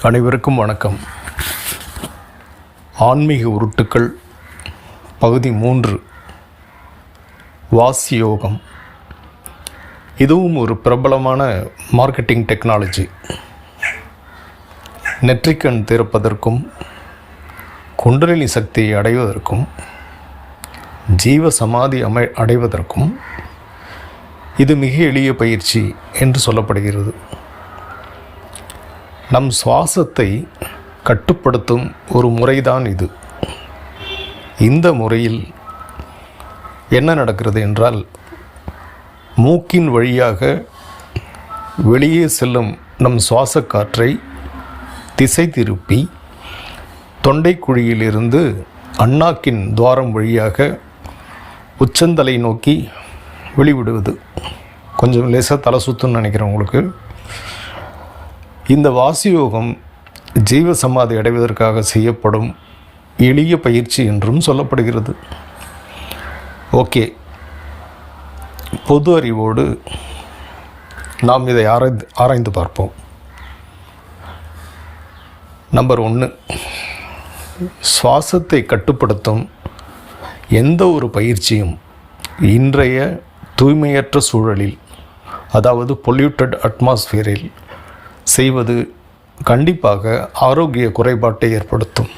அனைவருக்கும் வணக்கம். ஆன்மீக உருட்டுக்கள் பகுதி 3, வாசி யோகம். இதுவும் ஒரு பிரபலமான மார்க்கெட்டிங் டெக்னாலஜி. நெற்றிக்கண் திறப்பதற்கும் குண்டலினி சக்தியை அடைவதற்கும் ஜீவ சமாதி அடைவதற்கும் இது மிக எளிய பயிற்சி என்று சொல்லப்படுகிறது. நம் சுவாசத்தை கட்டுப்படுத்தும் ஒரு முறைதான் இது. இந்த முறையில் என்ன நடக்கிறது என்றால், மூக்கின் வழியாக வெளியே செல்லும் நம் சுவாச காற்றை திசை திருப்பி தொண்டைக்குழியிலிருந்து அண்ணாக்கின் துவாரம் வழியாக உச்சந்தலை நோக்கி வெளிவிடுவது. கொஞ்சம் லேசாக தலை சுத்துன்னு நினைக்கிறேன் உங்களுக்கு. இந்த வாசியோகம் ஜீவ சமாதி அடைவதற்காக செய்யப்படும் எளிய பயிற்சி என்றும் சொல்லப்படுகிறது. ஓகே, பொது அறிவோடு நாம் இதை ஆராய்ந்து பார்ப்போம். நம்பர் 1, சுவாசத்தை கட்டுப்படுத்தும் எந்த ஒரு பயிற்சியும் இன்றைய தூய்மையற்ற சூழலில், அதாவது பொல்யூட்டட் அட்மாஸ்பியரில் செய்வது கண்டிப்பாக ஆரோக்கிய குறைபாட்டை ஏற்படுத்தும்.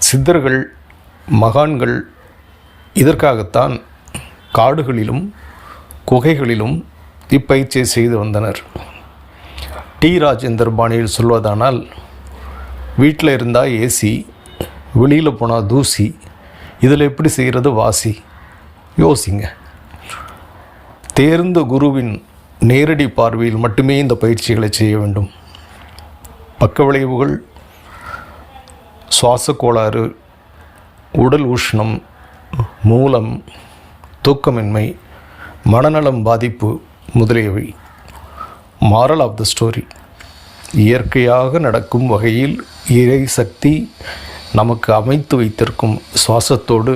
சித்தர்கள், மகான்கள் இதற்காகத்தான் காடுகளிலும் குகைகளிலும் இப்பயிற்சியை செய்து வந்தனர். டி. ராஜேந்தர் பாணியில் சொல்வதானால், வீட்டில் இருந்தால் ஏசி, வெளியில் போனால் தூசி, இதில் எப்படி செய்கிறது வாசி? யோசிங்க. தேர்ந்த குருவின் நேரடி பார்வையில் மட்டுமே இந்த பயிற்சிகளை செய்ய வேண்டும். பக்க விளைவுகள், சுவாச கோளாறு, உடல் உஷ்ணம், மூலம், தூக்கமின்மை, மனநலம் பாதிப்பு முதலியவை மாரல் ஆஃப் த ஸ்டோரி. இயற்கையாக நடக்கும் வகையில் இறை சக்தி நமக்கு அமைத்து வைத்திருக்கும் சுவாசத்தோடு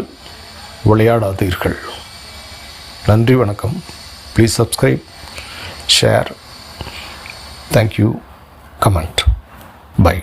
விளையாடாதீர்கள். நன்றி, வணக்கம். Please subscribe, share, thank you, comment, bye.